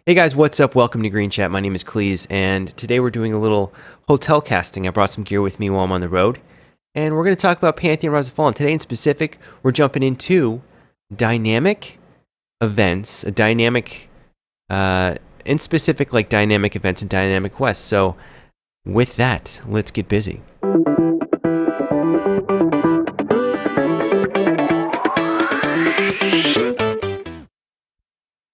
Hey guys, what's up? Welcome to Green Chat. My name is Cleeze, and today we're doing a little hotel casting. I brought some gear with me while I'm on the road, and we're going to talk about Pantheon Rise of the Fallen. Today in specific, we're jumping into dynamic events, in specific, like dynamic events and dynamic quests. So with that, let's get busy.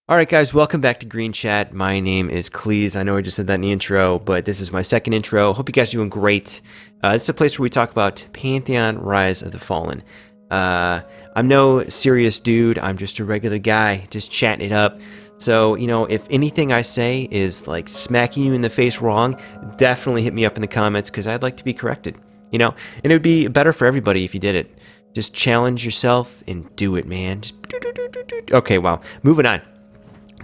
All right, guys, welcome back to Green Chat. My name is Cleeze. I know I just said that in the intro, but this is my second intro. Hope you guys are doing great. This is a place where we talk about Pantheon Rise of the Fallen. I'm no serious dude. I'm just a regular guy, just chatting it up. So, you know, if anything I say is like smacking you in the face wrong, definitely hit me up in the comments because I'd like to be corrected, you know? And it would be better for everybody if you did it. Just challenge yourself and do it, man. Okay, well, moving on.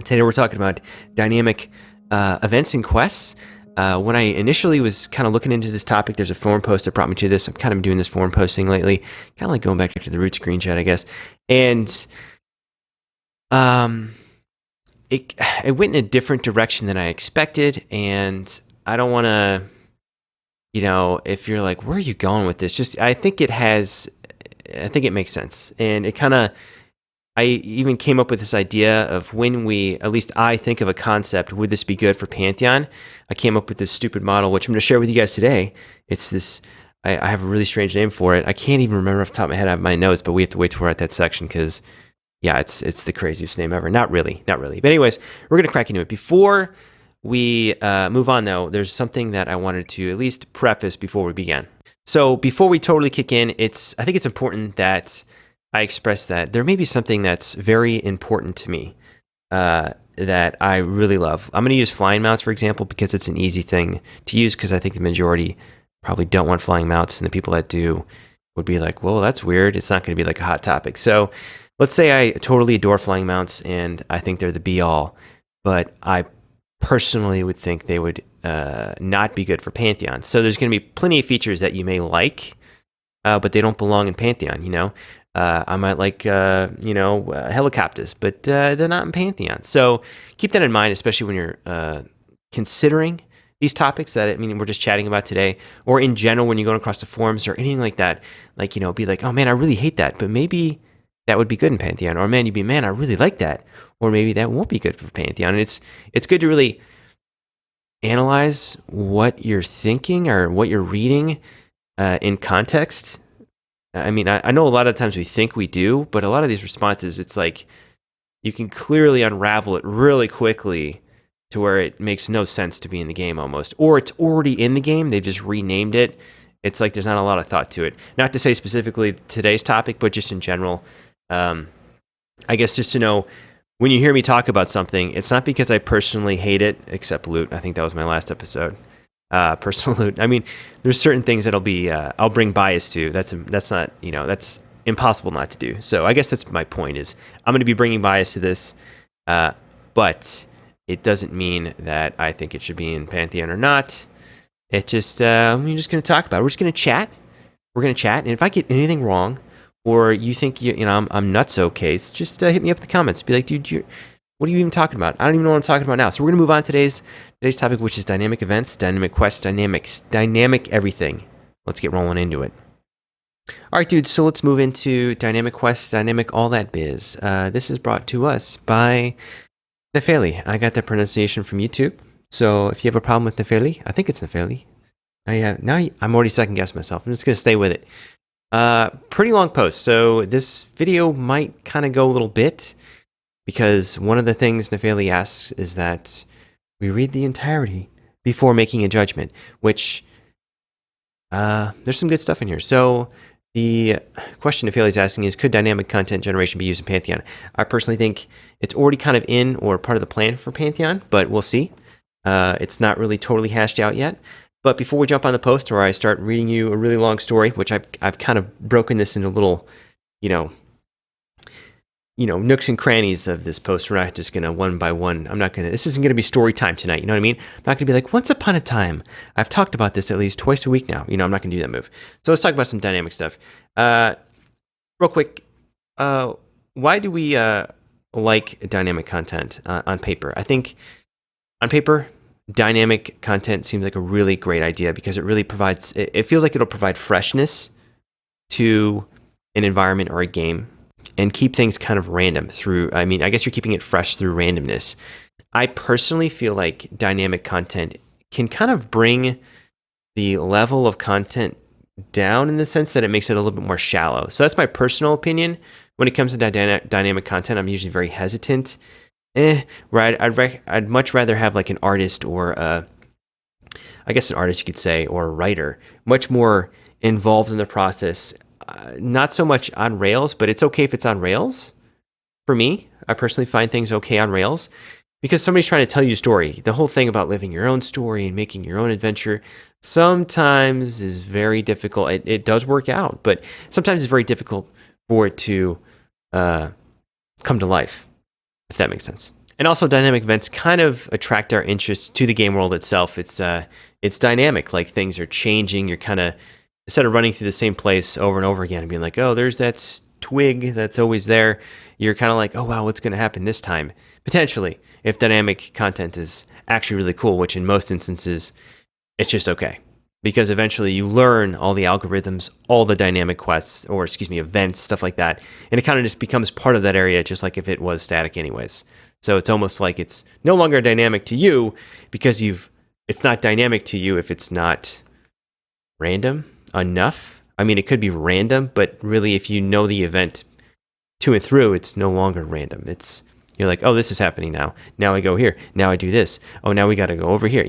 Today we're talking about dynamic events and quests. When I initially was kind of looking into this topic, there's a forum post that brought me to this. I'm kind of doing this forum posting lately, kind of like going back to the roots of Green Chat, I guess. And it went in a different direction than I expected, and I don't want to, you know, if you're like, where are you going with this? I think it makes sense, and it kind of. I even came up with this idea of when at least I think of a concept, would this be good for Pantheon? I came up with this stupid model, which I'm going to share with you guys today. It's this, I have a really strange name for it. I can't even remember off the top of my head. I have my notes, but we have to wait till we're at that section because, yeah, it's the craziest name ever. Not really. But anyways, we're going to crack into it. Before we move on, though, there's something that I wanted to at least preface before we begin. So before we totally kick in, I think it's important that I express that there may be something that's very important to me that I really love. I'm going to use flying mounts, for example, because it's an easy thing to use because I think the majority probably don't want flying mounts, and the people that do would be like, well, that's weird. It's not going to be like a hot topic. So let's say I totally adore flying mounts and I think they're the be-all, but I personally would think they would not be good for Pantheon. So there's going to be plenty of features that you may like, but they don't belong in Pantheon, you know? I might like, helicopters, but they're not in Pantheon. So keep that in mind, especially when you're considering these topics that, we're just chatting about today, or in general when you're going across the forums or anything like that. Like, you know, be like, oh man, I really hate that, but maybe that would be good in Pantheon. Or man, I really like that. Or maybe that won't be good for Pantheon. And it's good to really analyze what you're thinking or what you're reading in context. I know a lot of times we think we do, but a lot of these responses, it's like you can clearly unravel it really quickly to where it makes no sense to be in the game almost. Or it's already in the game, they've just renamed it. It's like there's not a lot of thought to it. Not to say specifically today's topic, but just in general. I guess just to know, when you hear me talk about something, it's not because I personally hate it, except loot. I think that was my last episode. Personal loot. There's certain things that'll be I'll bring bias to. That's not, that's impossible not to do. So I guess that's my point is I'm going to be bringing bias to this, but it doesn't mean that I think it should be in Pantheon or not. It just we're just going to talk about it. We're just going to chat. We're going to chat, and if I get anything wrong, or you think I'm nutso case, just hit me up in the comments. Be like, dude, what are you even talking about? I don't even know what I'm talking about now. So we're going to move on to today's topic, which is dynamic events, dynamic quests, dynamic everything. Let's get rolling into it. All right, dude, so let's move into dynamic quests, dynamic all that biz. This is brought to us by Nefeli. I got that pronunciation from YouTube. So if you have a problem with Nefeli, I think it's Nefeli. I'm already second guessing myself. I'm just going to stay with it. Pretty long post. So this video might kind of go a little bit, because one of the things Nefeli asks is that we read the entirety before making a judgment, which there's some good stuff in here. So the question Nefeli's asking is, could dynamic content generation be used in Pantheon? I personally think it's already kind of in or part of the plan for Pantheon, but we'll see. It's not really totally hashed out yet. But before we jump on the post, or I start reading you a really long story, which I've kind of broken this into little, nooks and crannies of this post. We're not just going to one by one. This isn't going to be story time tonight. You know what I mean? I'm not going to be like, once upon a time. I've talked about this at least twice a week now. I'm not going to do that move. So let's talk about some dynamic stuff. Real quick, why do we like dynamic content on paper? I think On paper, dynamic content seems like a really great idea because it really provides, it feels like it'll provide freshness to an environment or a game and keep things kind of random through, I mean, I guess you're keeping it fresh through randomness. I personally feel like dynamic content can kind of bring the level of content down in the sense that it makes it a little bit more shallow. So that's my personal opinion. When it comes to dynamic content, I'm usually very hesitant. I'd much rather have like an artist or I guess an artist you could say, or a writer, much more involved in the process. Not so much on Rails, but it's okay if it's on Rails. For me, I personally find things okay on Rails because somebody's trying to tell you a story. The whole thing about living your own story and making your own adventure sometimes is very difficult. It does work out, but sometimes it's very difficult for it to come to life, if that makes sense. And also, dynamic events kind of attract our interest to the game world itself. It's dynamic, like things are changing. You're kind of, instead of running through the same place over and over again and being like, oh, there's that twig that's always there, you're kind of like, oh, wow, what's going to happen this time? Potentially, if dynamic content is actually really cool, which in most instances, it's just okay. Because eventually you learn all the algorithms, all the dynamic quests, or events, stuff like that. And it kind of just becomes part of that area, just like if it was static anyways. So it's almost like it's no longer dynamic to you because it's not dynamic to you if it's not random enough. I mean, it could be random, but really if you know the event to and through, it's no longer random. You're like, oh, this is happening now. Now I go here. Now I do this. Oh, now we got to go over here.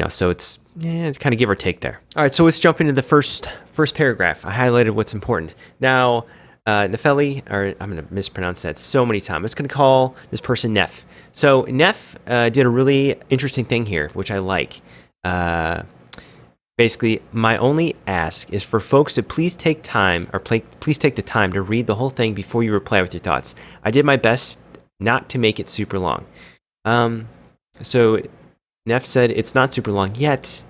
So it's kind of give or take there. All right, so let's jump into the first paragraph. I highlighted what's important. Now, Nefeli, or I'm going to mispronounce that so many times. I'm just going to call this person Nef. So Nef did a really interesting thing here, which I like. Basically, my only ask is for folks to please take please take the time to read the whole thing before you reply with your thoughts. I did my best not to make it super long. So Nef said it's not super long yet.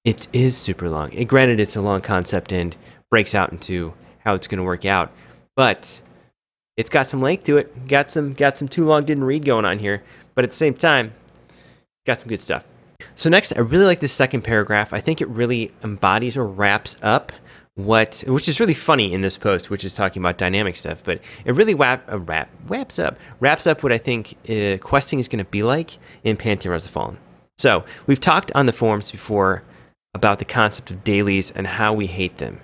It is super long. And granted, it's a long concept and breaks out into how it's going to work out, but it's got some length to it. Got some too long didn't read going on here, but at the same time, got some good stuff. So next, I really like this second paragraph. I think it really embodies or wraps up which is really funny in this post, which is talking about dynamic stuff, but it really wraps up what I think questing is going to be like in Pantheon Rise of the Fallen. So we've talked on the forums before about the concept of dailies and how we hate them.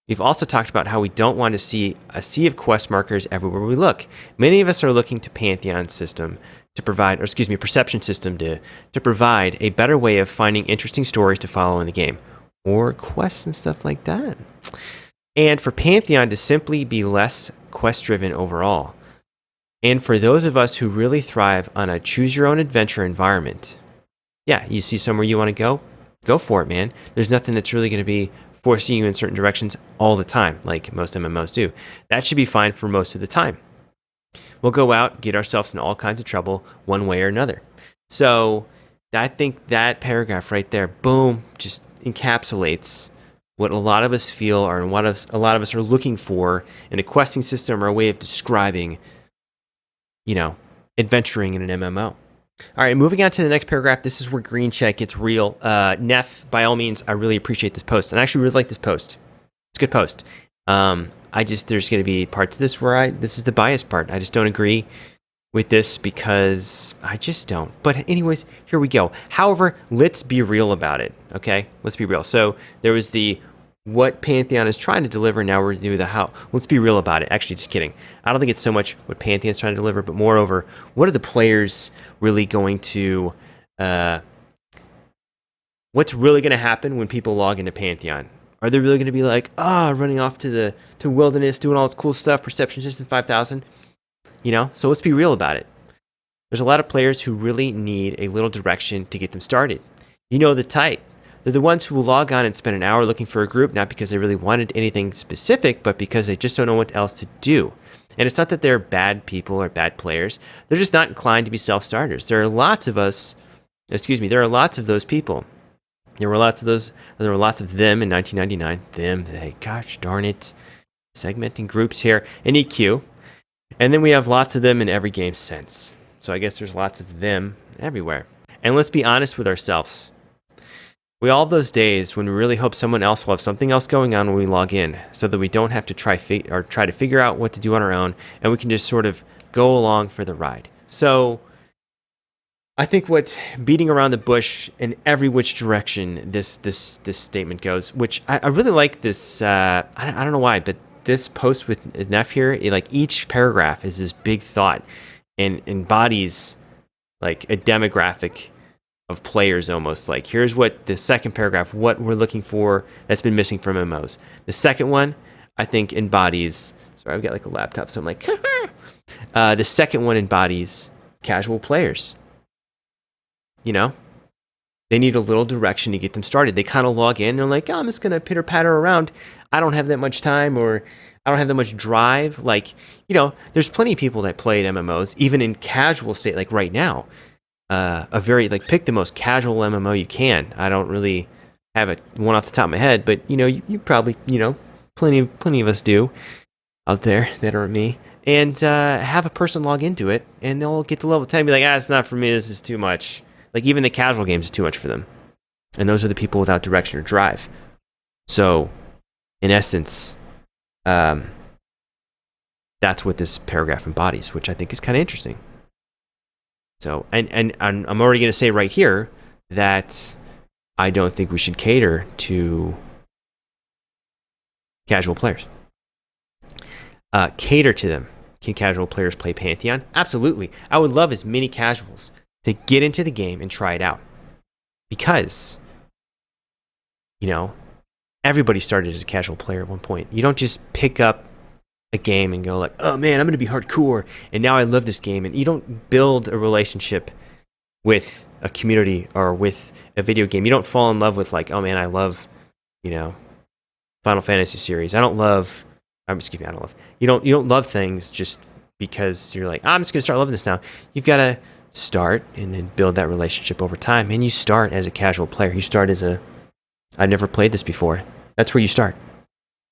We've also talked about how we don't want to see a sea of quest markers everywhere we look. Many of us are looking to Pantheon system to provide, perception system to provide a better way of finding interesting stories to follow in the game, or quests and stuff like that. And for Pantheon to simply be less quest-driven overall. And for those of us who really thrive on a choose-your-own-adventure environment, yeah, you see somewhere you want to go for it, man. There's nothing that's really going to be forcing you in certain directions all the time, like most MMOs do. That should be fine for most of the time. We'll go out, get ourselves in all kinds of trouble one way or another. So I think that paragraph right there, boom, just encapsulates what a lot of us feel or what a lot of us are looking for in a questing system or a way of describing, adventuring in an MMO. All right, moving on to the next paragraph. This is where green check gets real. Nef, by all means, I really appreciate this post. And I actually really like this post. It's a good post. There's going to be parts of this where this is the bias part. I just don't agree with this because I just don't. But anyways, here we go. However, let's be real about it, okay? Let's be real. So there was the what Pantheon is trying to deliver. Now we're doing the how. Let's be real about it. Actually, just kidding. I don't think it's so much what Pantheon's trying to deliver, but moreover, what are the players really going to, what's really going to happen when people log into Pantheon? Are they really going to be like, running off to Wilderness, doing all this cool stuff, Perception System 5000? So let's be real about it. There's a lot of players who really need a little direction to get them started. The type. They're the ones who will log on and spend an hour looking for a group, not because they really wanted anything specific, but because they just don't know what else to do. And it's not that they're bad people or bad players. They're just not inclined to be self-starters. There are lots of those people. There were lots of them in 1999. Gosh darn it. Segmenting groups here in EQ. And then we have lots of them in every game since. So I guess there's lots of them everywhere. And let's be honest with ourselves. We all have those days when we really hope someone else will have something else going on when we log in, so that we don't have to try to figure out what to do on our own, and we can just sort of go along for the ride. So I think what beating around the bush in every which direction this statement goes, which I really like this. I don't know why, but this post with Neff here, like each paragraph is this big thought and embodies like a demographic of players almost. Like, here's what the second paragraph, what we're looking for that's been missing from MMOs. The second one, I think, embodies, sorry, I've got like a laptop, so I'm like, the second one embodies casual players. You know? They need a little direction to get them started. They kind of log in, they're like, oh, I'm just going to pitter-patter around. I don't have that much time, or I don't have that much drive. Like, you know, there's plenty of people that played MMOs, even in casual state, like right now. A very, like, pick the most casual MMO you can. I don't really have one off the top of my head, but, you know, you probably, you know, plenty of us do out there that aren't me. And have a person log into it, and they'll get to level 10 and be like, it's not for me, this is too much. Like, even the casual games is too much for them. And those are the people without direction or drive. So, in essence, that's what this paragraph embodies, which I think is kind of interesting. So, and I'm already going to say right here that I don't think we should cater to casual players. Cater to them. Can casual players play Pantheon? Absolutely. I would love as many casuals to get into the game and try it out. Because, you know, everybody started as a casual player at one point. You don't just pick up a game and go like, oh man, I'm going to be hardcore, and now I love this game. And you don't build a relationship with a community or with a video game. You don't fall in love with like, oh man, I love, you know, Final Fantasy series. I don't love, you don't love things just because you're like, I'm just going to start loving this now. You've got to start and then build that relationship over time. And you start as a casual player. You start as I never played this before. That's where you start.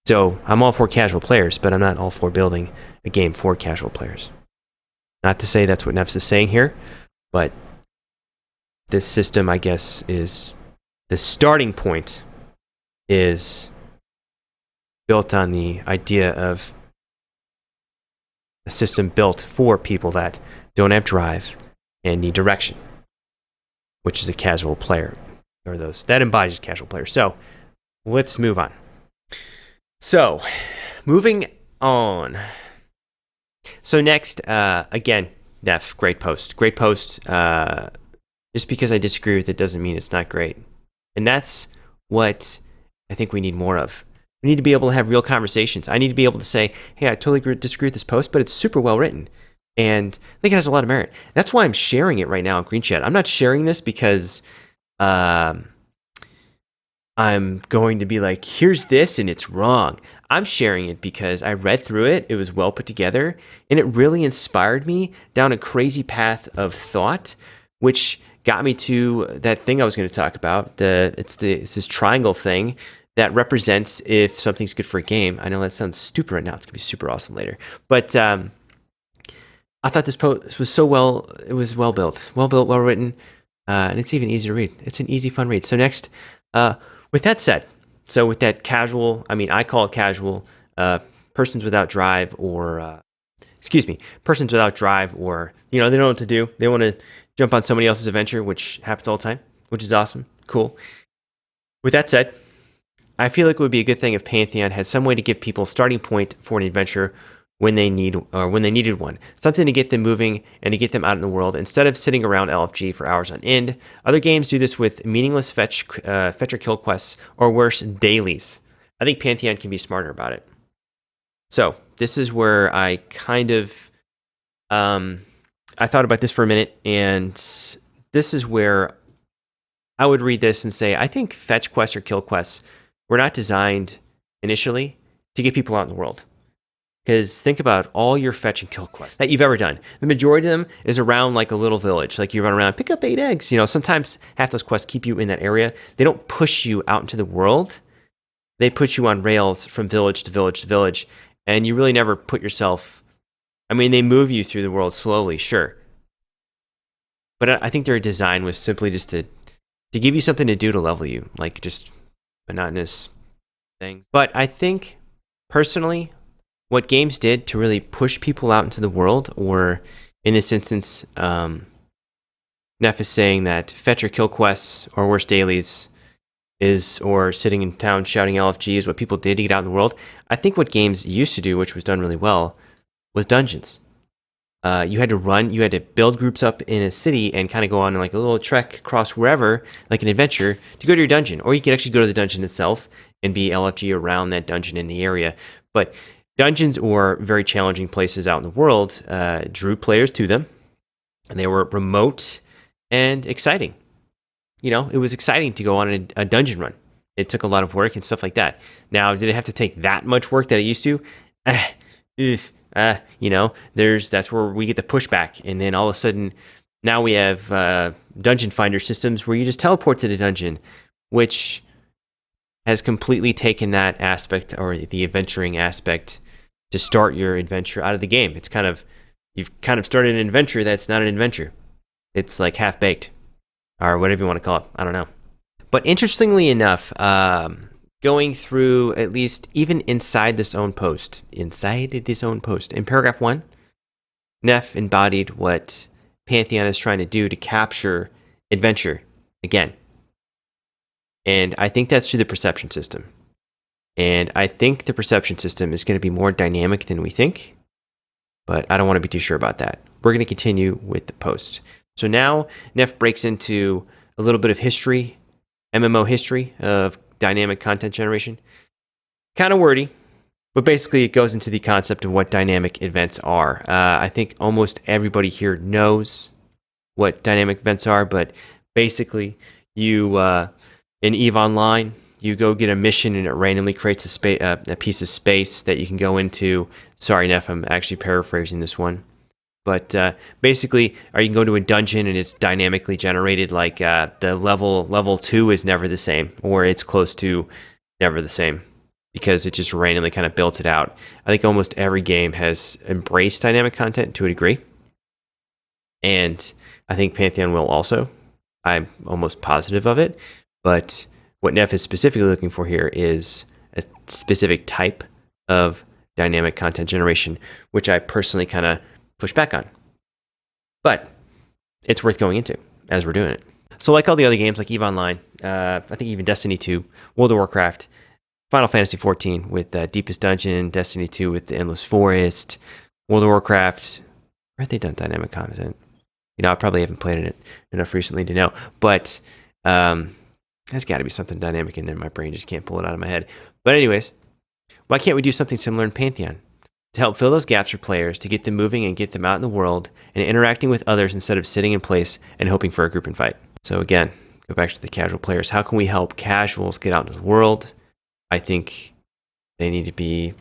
So I'm all for casual players, but I'm not all for building a game for casual players. Not to say that's what Nefs is saying here, but this system, I guess, is the starting point is built on the idea of a system built for people that don't have drive and need direction, which is a casual player, or those that embodies casual players. So let's move on. So, moving on. So next, again, Neff, great post. Great post. Just because I disagree with it doesn't mean it's not great. And that's what I think we need more of. We need to be able to have real conversations. I need to be able to say, hey, I totally disagree with this post, but it's super well written. And I think it has a lot of merit. That's why I'm sharing it right now in Green Chat. I'm not sharing this because I'm going to be like, here's this and it's wrong. I'm sharing it because I read through it. It was well put together, and it really inspired me down a crazy path of thought, which got me to that thing I was going to talk about. It's this triangle thing that represents if something's good for a game. I know that sounds stupid right now. It's going to be super awesome later. But I thought this post was it was well built, well written, and it's even easy to read. It's an easy, fun read. So next, with that said, so with that casual, I mean, I call it casual, persons without drive or, persons without drive or, you know, they don't know what to do. They want to jump on somebody else's adventure, which happens all the time, which is awesome. Cool. With that said, I feel like it would be a good thing if Pantheon had some way to give people a starting point for an adventure when they needed one. Something to get them moving and to get them out in the world instead of sitting around LFG for hours on end. Other games do this with meaningless fetch or kill quests, or worse, dailies. I think Pantheon can be smarter about it. So this is where I kind of I thought about this for a minute, and this is where I would read this and say, I think fetch quests or kill quests were not designed initially to get people out in the world. Because think about all your fetch and kill quests that you've ever done. The majority of them is around like a little village. Like you run around, pick up 8 eggs. You know, sometimes half those quests keep you in that area. They don't push you out into the world. They put you on rails from village to village to village. And you really never put yourself, I mean, they move you through the world slowly, sure. But I think their design was simply just to give you something to do to level you, like just monotonous things. But I think personally, what games did to really push people out into the world, or in this instance, Neff is saying that fetch or kill quests or worse dailies or sitting in town shouting LFG is what people did to get out in the world. I think what games used to do, which was done really well, was dungeons. You had to build groups up in a city and kind of go on like a little trek across wherever, like an adventure, to go to your dungeon. Or you could actually go to the dungeon itself and be LFG around that dungeon in the area. But dungeons or very challenging places out in the world drew players to them, and they were remote and exciting. It was exciting to go on a dungeon run. It took a lot of work and stuff like that. Now, did it have to take that much work that it used to? That's where we get the pushback. And then all of a sudden, now we have dungeon finder systems where you just teleport to the dungeon, which has completely taken that aspect, or the adventuring aspect, to start your adventure out of the game. You've kind of started an adventure that's not an adventure. It's like half-baked, or whatever you want to call it. I don't know. But interestingly enough, going through, at least even inside this own post, in paragraph 1, Neff embodied what Pantheon is trying to do to capture adventure again. And I think that's through the perception system. And I think the perception system is going to be more dynamic than we think, but I don't want to be too sure about that. We're going to continue with the post. So now Neff breaks into a little bit of history, MMO history of dynamic content generation. Kind of wordy, but basically it goes into the concept of what dynamic events are. I think almost everybody here knows what dynamic events are, but basically you, in EVE Online, you go get a mission and it randomly creates a piece of space that you can go into. Sorry, Neff, I'm actually paraphrasing this one. But basically, or you can go to a dungeon and it's dynamically generated, like the level 2 is never the same, or it's close to never the same, because it just randomly kind of builds it out. I think almost every game has embraced dynamic content to a degree. And I think Pantheon will also. I'm almost positive of it. But what Neff is specifically looking for here is a specific type of dynamic content generation, which I personally kind of push back on. But it's worth going into as we're doing it. So like all the other games, like EVE Online, I think even Destiny 2, World of Warcraft, Final Fantasy 14 with Deepest Dungeon, Destiny 2 with the Endless Forest, World of Warcraft, where have they done dynamic content? I probably haven't played it enough recently to know, but there's got to be something dynamic in there. My brain just can't pull it out of my head. But anyways, why can't we do something similar in Pantheon to help fill those gaps for players, to get them moving and get them out in the world and interacting with others instead of sitting in place and hoping for a group invite? So again, go back to the casual players. How can we help casuals get out into the world? I think they need to be.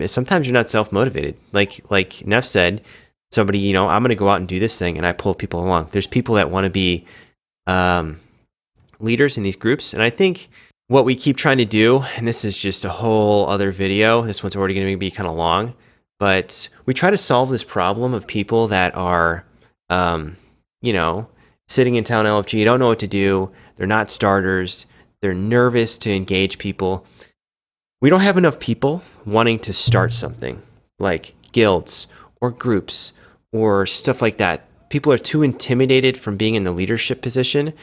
Sometimes you're not self-motivated. Like Neff said, somebody, I'm going to go out and do this thing, and I pull people along. There's people that want to be leaders in these groups, and I think what we keep trying to do, and this is just a whole other video, this one's already going to be kind of long, but we try to solve this problem of people that are, sitting in town LFG, don't know what to do, they're not starters, they're nervous to engage people. We don't have enough people wanting to start something, like guilds or groups or stuff like that. People are too intimidated from being in the leadership position.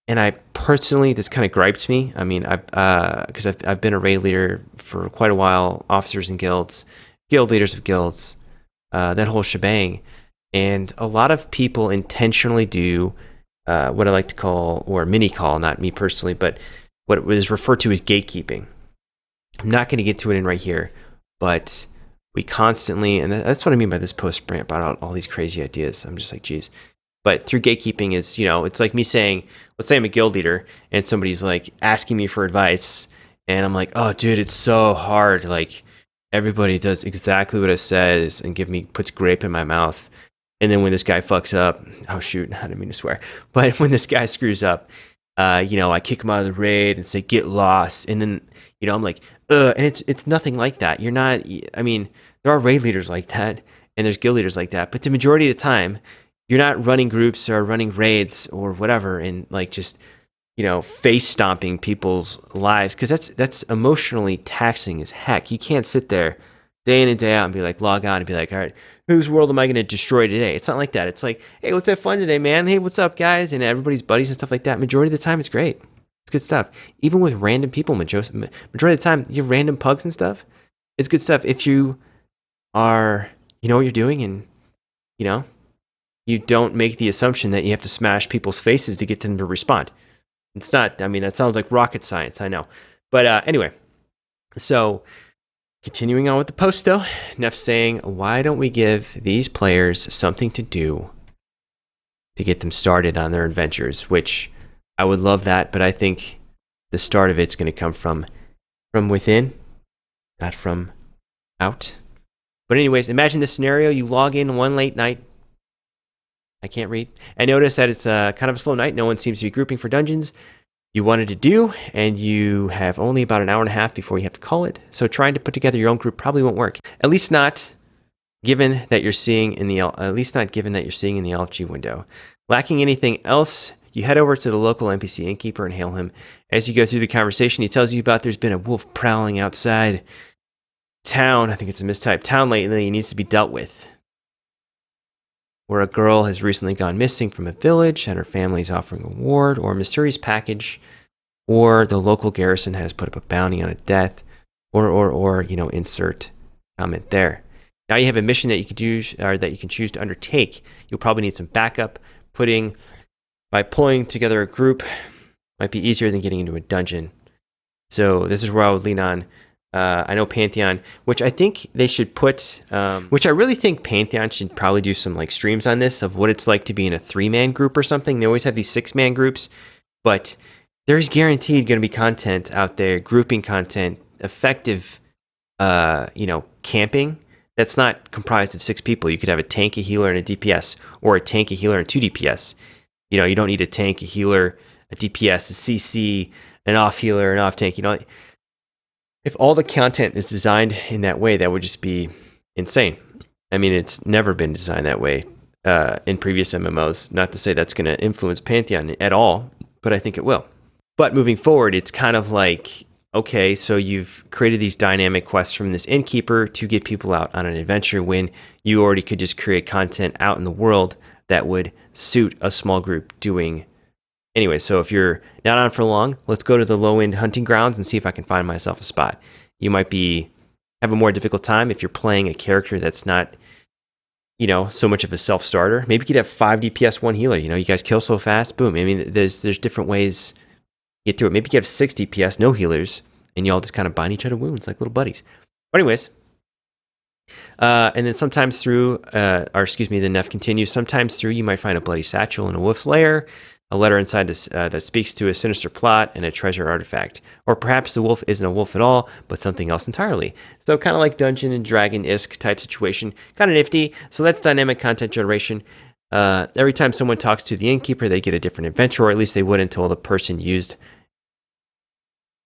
And I personally, this kind of gripes me. I mean, because I've been a raid leader for quite a while, officers in guilds, guild leaders of guilds, that whole shebang. And a lot of people intentionally do what I like to call, or mini call, not me personally, but what is referred to as gatekeeping. I'm not going to get to it in right here, but we constantly, and that's what I mean by this post about all these crazy ideas. I'm just like, geez. But through gatekeeping is, it's like me saying, let's say I'm a guild leader and somebody's like asking me for advice and I'm like, oh dude, it's so hard. Like everybody does exactly what it says and puts grape in my mouth. And then when this guy fucks up, oh shoot, I didn't mean to swear. But when this guy screws up, I kick him out of the raid and say, get lost. And then, I'm like, and it's nothing like that. You're not, I mean, there are raid leaders like that and there's guild leaders like that. But the majority of the time, you're not running groups or running raids or whatever and like just, face stomping people's lives, because that's emotionally taxing as heck. You can't sit there day in and day out and be like, log on and be like, all right, whose world am I going to destroy today? It's not like that. It's like, hey, let's have fun today, man. Hey, what's up, guys? And everybody's buddies and stuff like that. Majority of the time, it's great. It's good stuff. Even with random people, majority of the time, you have random pugs and stuff. It's good stuff if you are, you know what you're doing, and, you don't make the assumption that you have to smash people's faces to get them to respond. It's not, that sounds like rocket science, I know. But anyway, so continuing on with the post though, Neff's saying, why don't we give these players something to do to get them started on their adventures? Which I would love that, but I think the start of it's going to come from within, not from out. But anyways, imagine this scenario. You log in one late night. I can't read. And notice that it's kind of a slow night. No one seems to be grouping for dungeons you wanted to do, and you have only about an hour and a half before you have to call it. So trying to put together your own group probably won't work. At least not given that you're seeing in the LFG window. Lacking anything else, you head over to the local NPC innkeeper and hail him. As you go through the conversation, he tells you about there's been a wolf prowling outside town. I think it's a mistype. Town lately needs to be dealt with, where a girl has recently gone missing from a village and her family is offering a reward or a mysterious package, or the local garrison has put up a bounty on a death, or insert comment there. Now you have a mission that you could use, or that you can choose to undertake. You'll probably need some backup. By pulling together a group might be easier than getting into a dungeon. So this is where I would lean on. I know Pantheon, which I think they should put, which I really think Pantheon should probably do some like streams on this of what it's like to be in a 3-man group or something. They always have these 6-man groups, but there's guaranteed going to be content out there, grouping content, effective, camping that's not comprised of 6 people. You could have a tank, a healer, and a DPS, or a tank, a healer, and 2 DPS. You don't need a tank, a healer, a DPS, a CC, an off healer, an off tank. If all the content is designed in that way, that would just be insane. It's never been designed that way in previous MMOs. Not to say that's going to influence Pantheon at all, but I think it will. But moving forward, it's kind of like, okay, so you've created these dynamic quests from this innkeeper to get people out on an adventure when you already could just create content out in the world that would suit a small group doing. Anyway, so if you're not on for long, let's go to the low-end hunting grounds and see if I can find myself a spot. You might have a more difficult time if you're playing a character that's not, so much of a self-starter. Maybe you could have 5 DPS, 1 healer. You guys kill so fast, boom. There's different ways to get through it. Maybe you have 6 DPS, no healers, and you all just kind of bind each other wounds like little buddies. But anyways, and then sometimes through, the Neff continues, sometimes through you might find a bloody satchel in a wolf's lair, a letter inside this that speaks to a sinister plot, and a treasure artifact. Or perhaps the wolf isn't a wolf at all, but something else entirely. So kind of like Dungeon and Dragon-esque type situation. Kind of nifty. So that's dynamic content generation. Every time someone talks to the innkeeper, they get a different adventure, or at least they would until the pattern used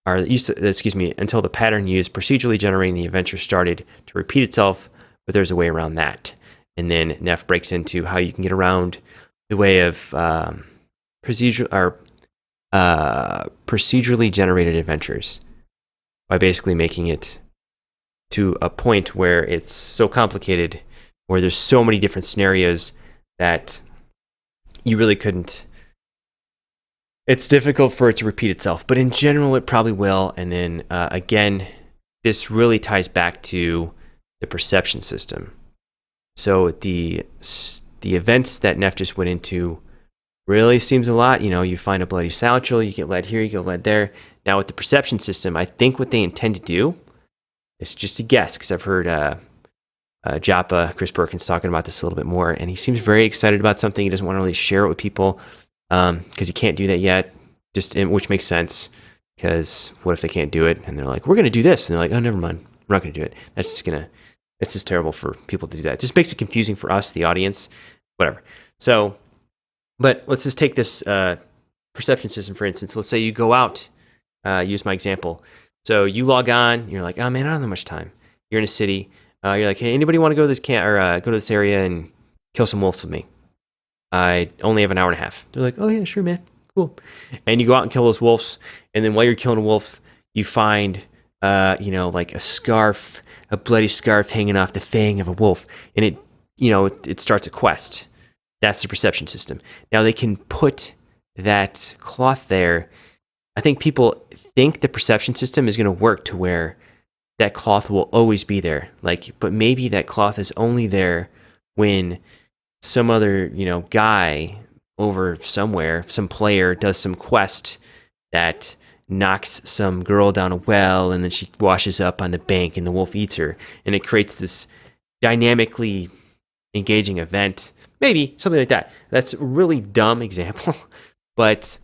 procedurally generating the adventure started to repeat itself, but there's a way around that. And then Neff breaks into how you can get around the way of procedurally generated adventures by basically making it to a point where it's so complicated, where there's so many different scenarios that you really couldn't. It's difficult for it to repeat itself, but in general, it probably will. And then again, this really ties back to the perception system. So the events that Neff just went into really seems a lot. You find a bloody satchel, you get led here, you get led there. Now with the perception system, I think what they intend to do is just a guess, because I've heard Joppa, Chris Perkins, talking about this a little bit more, and he seems very excited about something. He doesn't want to really share it with people because he can't do that yet, which makes sense, because what if they can't do it? And they're like, we're going to do this. And they're like, oh, never mind. We're not going to do it. It's just terrible for people to do that. It just makes it confusing for us, the audience, whatever. So, but let's just take this perception system, for instance. Let's say you go out, use my example. So you log on, you're like, oh man, I don't have much time. You're in a city. You're like, hey, anybody want to go to this go to this area and kill some wolves with me? I only have an hour and a half. They're like, oh yeah, sure, man, cool. And you go out and kill those wolves, and then while you're killing a wolf, you find, like a scarf, a bloody scarf hanging off the fang of a wolf, and it starts a quest. That's the perception system. Now they can put that cloth there. I think people think the perception system is going to work to where that cloth will always be there. But maybe that cloth is only there when some other, guy over somewhere, some player does some quest that knocks some girl down a well, and then she washes up on the bank and the wolf eats her. And it creates this dynamically engaging event. Maybe something like that. That's a really dumb example, but,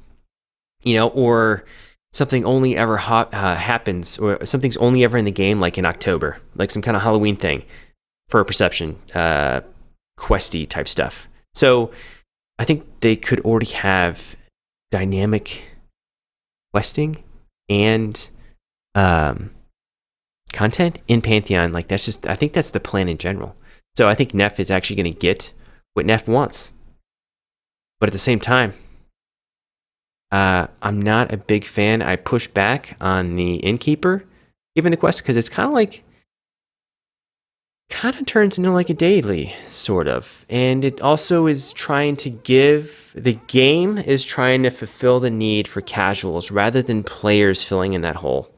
or something only ever happens, or something's only ever in the game, like in October, like some kind of Halloween thing for a perception, questy type stuff. So I think they could already have dynamic questing and content in Pantheon. I think that's the plan in general. So I think Neff is actually going to get what Neff wants. But at the same time, I'm not a big fan. I push back on the Innkeeper giving the quest, because it's kind of turns into like a daily, sort of. And it also is trying to the game is trying to fulfill the need for casuals rather than players filling in that hole.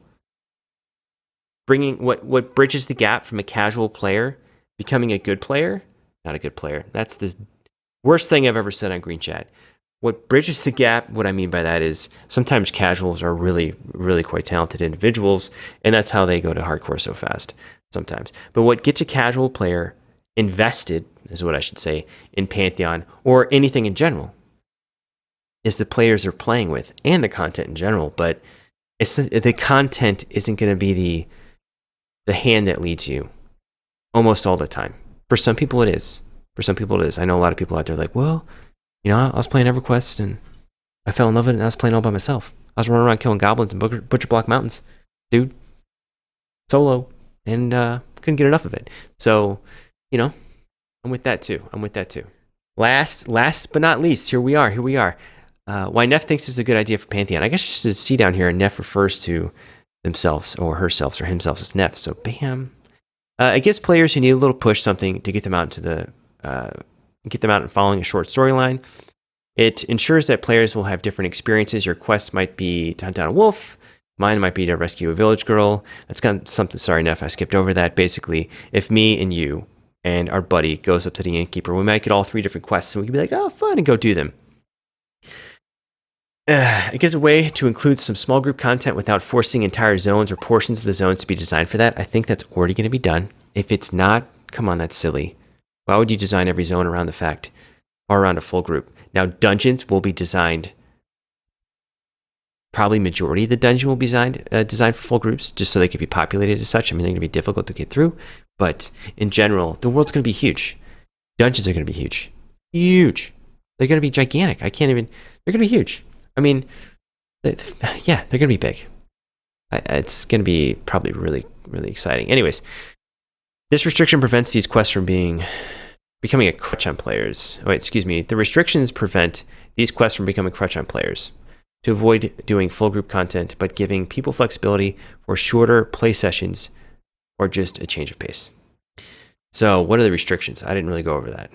Bringing what bridges the gap from a casual player becoming a good player, not a good player. That's the worst thing I've ever said on Green Chat. What bridges the gap, what I mean by that is sometimes casuals are really, really quite talented individuals, and that's how they go to hardcore so fast sometimes. But what gets a casual player invested, is what I should say, in Pantheon or anything in general, is the players they're playing with and the content in general. But the content isn't going to be the hand that leads you almost all the time. For some people it is. I know a lot of people out there like, well, I was playing EverQuest and I fell in love with it, and I was playing all by myself. I was running around killing goblins in Butcher Block Mountains, dude, solo, and couldn't get enough of it. So, I'm with that too. Last but not least, here we are. Why Neff thinks it's a good idea for Pantheon. I guess just to see down here, Neff refers to themselves or herself or himself as Neff. So, bam. It gives players who need a little push something to get them out and following a short storyline. It ensures that players will have different experiences. Your quests might be to hunt down a wolf. Mine might be to rescue a village girl. That's kind of something. Sorry, Neff, I skipped over that. Basically, if me and you and our buddy goes up to the Innkeeper, we might get all 3 different quests, and we can be like, oh, fun, and go do them. It gives a way to include some small group content without forcing entire zones or portions of the zones to be designed for that. I think that's already going to be done. If it's not, come on, that's silly. Why would you design every zone around the fact or around a full group? Now, dungeons will be designed, probably majority of the dungeon will be designed for full groups, just so they can be populated as such. I mean, they're going to be difficult to get through, but in general, the world's going to be huge. Dungeons are going to be huge. Huge. They're going to be gigantic. They're going to be huge. I mean, yeah, they're going to be big. It's going to be probably really, really exciting. Anyways, this restriction prevents these quests from becoming a crutch on players. The restrictions prevent these quests from becoming a crutch on players to avoid doing full group content, but giving people flexibility for shorter play sessions or just a change of pace. So what are the restrictions? I didn't really go over that.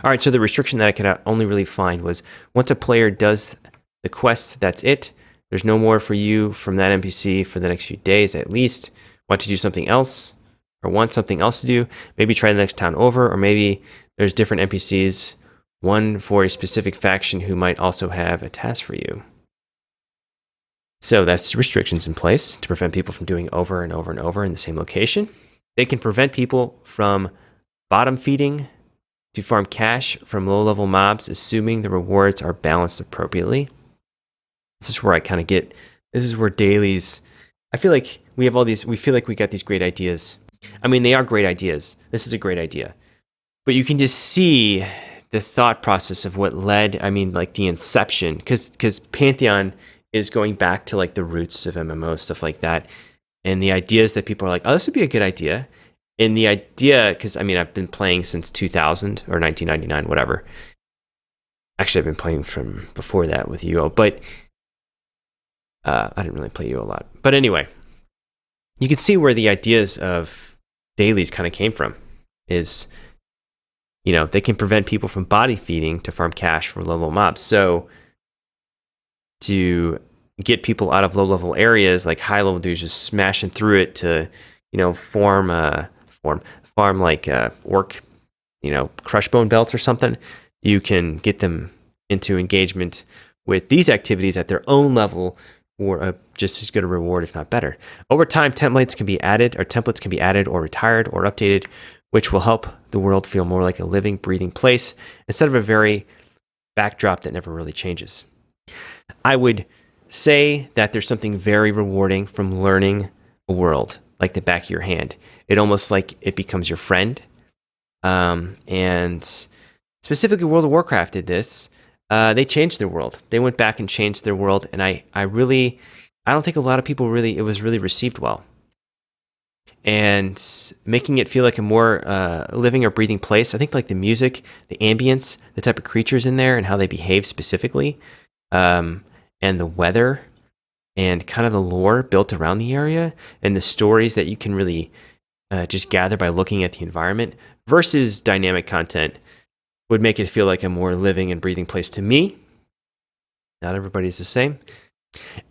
All right, so the restriction that I could only really find was once a player does the quest, that's it. There's no more for you from that NPC for the next few days at least. Want to do something else or want something else to do, maybe try the next town over, or maybe there's different NPCs, one for a specific faction who might also have a task for you. So that's restrictions in place to prevent people from doing over and over and over in the same location. They can prevent people from bottom feeding to farm cash from low-level mobs, assuming the rewards are balanced appropriately. This is where this is where dailies, I feel like we feel like we got these great ideas. I mean, they are great ideas. This is a great idea. But you can just see the thought process of what led, like the inception, because Pantheon is going back to like the roots of MMO, stuff like that. And the ideas that people are like, oh, this would be a good idea. And the idea, because I've been playing since 2000 or 1999, whatever. Actually, I've been playing from before that with Yu-Oh, but I didn't really play Yu-Oh a lot. But anyway, you can see where the ideas of dailies kind of came from. Is, they can prevent people from body feeding to farm cash for low-level mobs. So to get people out of low-level areas, like high-level dudes just smashing through it to, farm like orc, crush bone belts or something, you can get them into engagement with these activities at their own level for just as good a reward, if not better. Over time, templates can be added or retired or updated, which will help the world feel more like a living, breathing place instead of a very backdrop that never really changes. I would say that there's something very rewarding from learning a world like the back of your hand. It almost like it becomes your friend. And specifically World of Warcraft did this. They changed their world. They went back and changed their world. And I don't think a lot of people it was really received well. And making it feel like a more living or breathing place. I think like the music, the ambience, the type of creatures in there and how they behave specifically, and the weather and kind of the lore built around the area and the stories that you can really just gather by looking at the environment versus dynamic content would make it feel like a more living and breathing place to me. Not everybody's the same.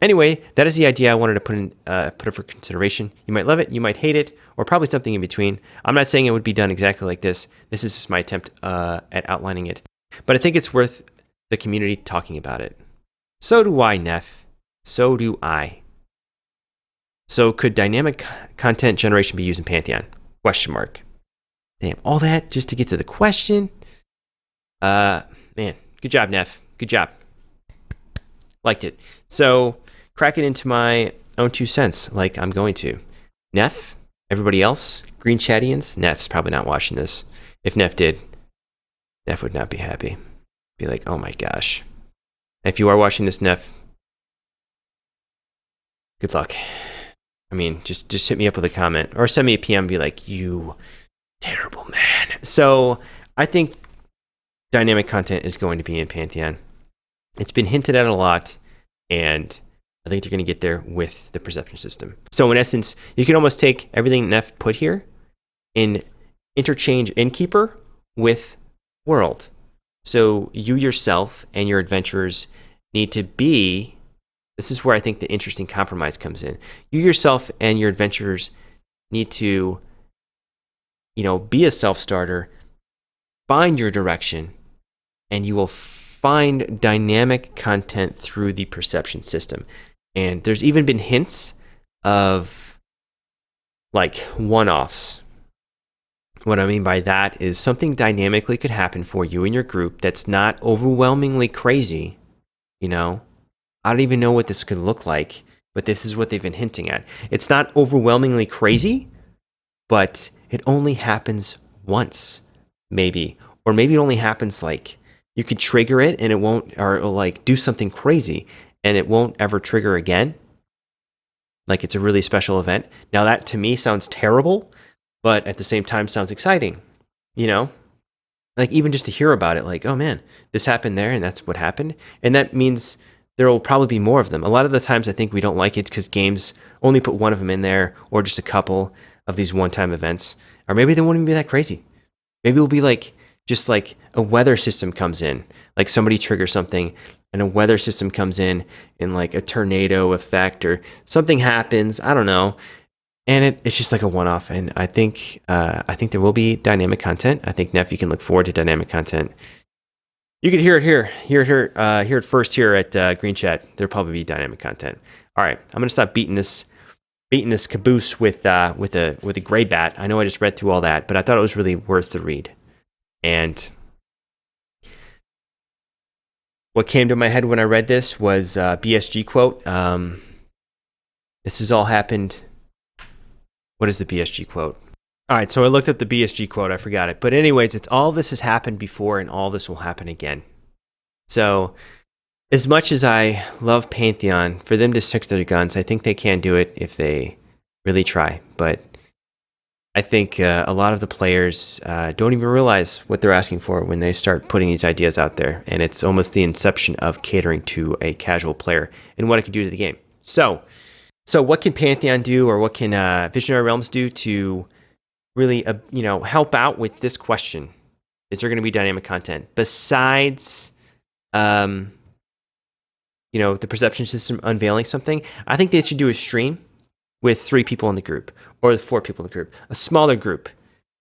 Anyway, that is the idea I wanted to put it for consideration. You might love it, you might hate it, or probably something in between. I'm not saying it would be done exactly like this. This is just my attempt at outlining it. But I think it's worth the community talking about it. So do I, Neff. So do I. So could dynamic content generation be used in Pantheon? Question mark. Damn, all that just to get to the question? Man, good job, Neff. Good job. Liked it. So crack it into my own 2 cents like I'm going to. Neff, everybody else, Green Chattians, Neff's probably not watching this. If Neff did, Neff would not be happy. Be like, oh my gosh. If you are watching this, Neff, good luck. I mean, just hit me up with a comment or send me a PM and be like, you terrible man. So I think dynamic content is going to be in Pantheon. It's been hinted at a lot, and I think you're going to get there with the perception system. So in essence, you can almost take everything Neff put here and interchange Innkeeper with World. So you yourself and your adventurers need to be, this is where I think the interesting compromise comes in. You yourself and your adventurers need to, be a self-starter, find your direction, and you will find dynamic content through the perception system. And there's even been hints of like one-offs. What I mean by that is something dynamically could happen for you and your group that's not overwhelmingly crazy. I don't even know what this could look like, but this is what they've been hinting at. It's not overwhelmingly crazy, but it only happens once, maybe. Or maybe it only happens like you could trigger it and it won't, or it'll like do something crazy and it won't ever trigger again. Like it's a really special event. Now that to me sounds terrible, but at the same time sounds exciting, Like even just to hear about it, like, oh man, this happened there and that's what happened. And that means there will probably be more of them. A lot of the times I think we don't like it because games only put one of them in there or just a couple of these one-time events. Or maybe they won't even be that crazy. Maybe it'll be like, just like a weather system comes in, like somebody triggers something and a weather system comes in like a tornado effect or something happens. I don't know. And it's just like a one-off. And I think there will be dynamic content. I think Neff, you can look forward to dynamic content. You could hear it here, hear it first here at Green Chat. There'll probably be dynamic content. All right, I'm gonna stop beating this caboose with a gray bat. I know I just read through all that, but I thought it was really worth the read. And what came to my head when I read this was a BSG quote. This has all happened. What is the BSG quote? All right, so I looked up the BSG quote. I forgot it. But anyways, it's all this has happened before and all this will happen again. So as much as I love Pantheon, for them to stick to their guns, I think they can do it if they really try. But I think a lot of the players don't even realize what they're asking for when they start putting these ideas out there. And it's almost the inception of catering to a casual player and what it can do to the game. So what can Pantheon do, or what can Visionary Realms do to really, help out with this question? Is there going to be dynamic content besides, the perception system unveiling something? I think they should do a stream with 3 people in the group, or 4 people in the group, a smaller group.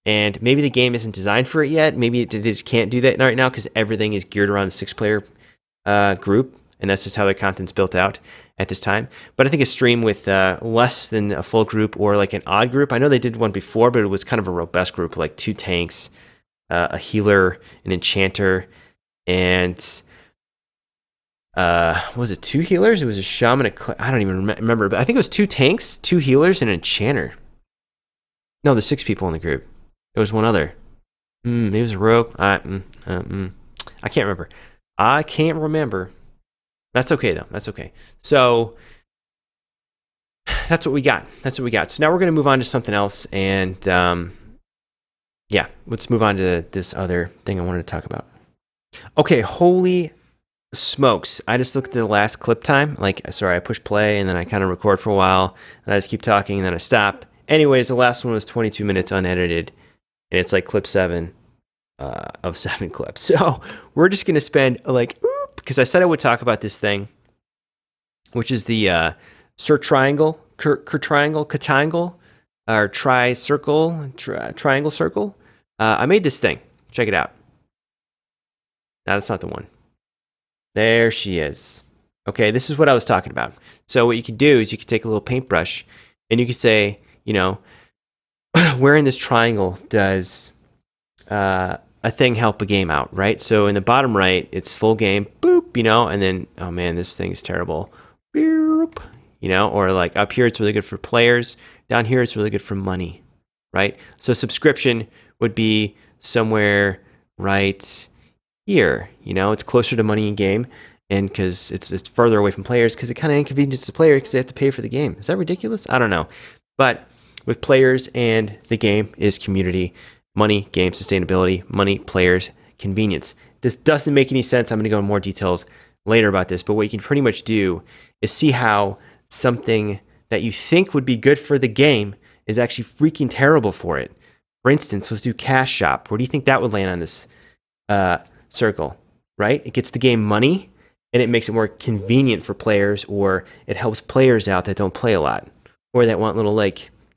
And maybe the game isn't designed for it yet. Maybe they just can't do that right now because everything is geared around a 6-player group, and that's just how their content's built out at this time. But I think a stream with less than a full group, or like an odd group. I know they did one before, but it was kind of a robust group, like 2 tanks, a healer, an enchanter, and was it 2 healers? It was a shaman. I don't even remember, but I think it was 2 tanks, 2 healers, and an enchanter. No, there's 6 people in the group. There was one other. It was a rogue. I can't remember. That's okay though. That's okay. So that's what we got. So now we're gonna move on to something else, and let's move on to this other thing I wanted to talk about. Okay, holy smokes. I just looked at the last clip time. I push play and then I kind of record for a while and I just keep talking and then I stop. Anyways, the last one was 22 minutes unedited, and it's like clip 7 of 7 clips. So we're just going to spend because I said I would talk about this thing, which is the triangle, or triangle circle. I made this thing. Check it out. No, that's not the one. There she is. Okay, this is what I was talking about. So what you could do is you could take a little paintbrush and you could say, where in this triangle does a thing help a game out, right? So in the bottom right, it's full game, boop, and then, oh man, this thing is terrible, boop, or like up here, it's really good for players. Down here, it's really good for money, right? So subscription would be somewhere right here, it's closer to money in game, and because it's further away from players, because it kind of inconveniences the player because they have to pay for the game. Is that ridiculous? I don't know. But with players and the game is community, money, game, sustainability, money, players, convenience. This doesn't make any sense. I'm going to go into more details later about this, but what you can pretty much do is see how something that you think would be good for the game is actually freaking terrible for it. For instance, let's do Cash Shop. Where do you think that would land on this circle, right? It gets the game money, and it makes it more convenient for players, or it helps players out that don't play a lot, or that want little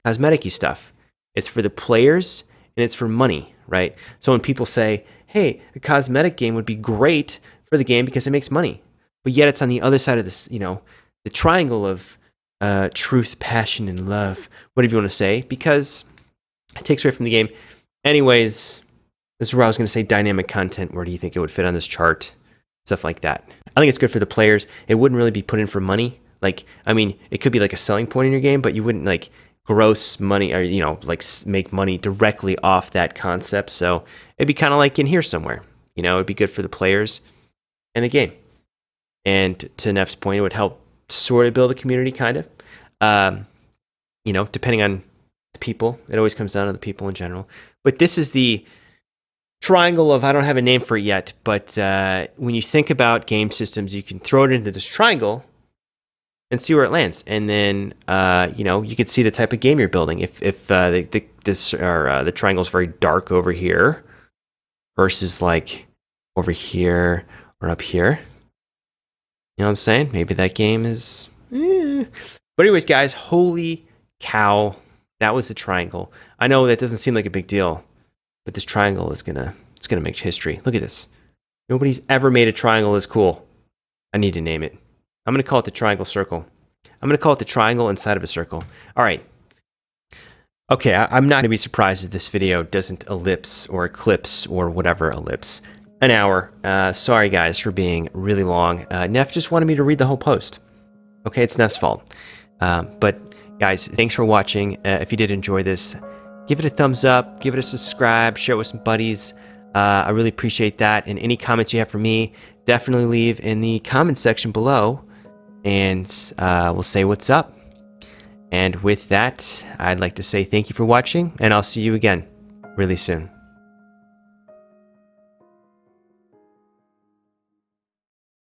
cosmetic-y stuff. It's for the players, and it's for money, right? So when people say, hey, a cosmetic game would be great for the game because it makes money, but yet it's on the other side of this, the triangle of truth, passion, and love, whatever you want to say, because it takes away from the game. Anyways, this is where I was going to say dynamic content. Where do you think it would fit on this chart? Stuff like that. I think it's good for the players. It wouldn't really be put in for money. It could be like a selling point in your game, but you wouldn't gross money, or make money directly off that concept. So it'd be kind of like in here somewhere. It'd be good for the players and the game. And to Neff's point, it would help sort of build a community, kind of. Depending on the people. It always comes down to the people in general. But this is the triangle of, I don't have a name for it yet, but when you think about game systems, you can throw it into this triangle and see where it lands. And then, you can see the type of game you're building. If the triangle is very dark over here versus over here or up here. You know what I'm saying? Maybe that game is... But anyways, guys, holy cow. That was the triangle. I know that doesn't seem like a big deal, but this triangle is gonna make history. Look at this. Nobody's ever made a triangle this cool. I need to name it. I'm gonna call it the triangle circle. I'm gonna call it the triangle inside of a circle. All right. Okay, I'm not gonna be surprised if this video doesn't ellipse or eclipse or whatever ellipse an hour. Sorry guys for being really long. Neff just wanted me to read the whole post. Okay, it's Neff's fault. But guys, thanks for watching. If you did enjoy this, give it a thumbs up, give it a subscribe, share it with some buddies. I really appreciate that. And any comments you have for me, definitely leave in the comment section below, and we'll say what's up. And with that, I'd like to say thank you for watching, and I'll see you again really soon.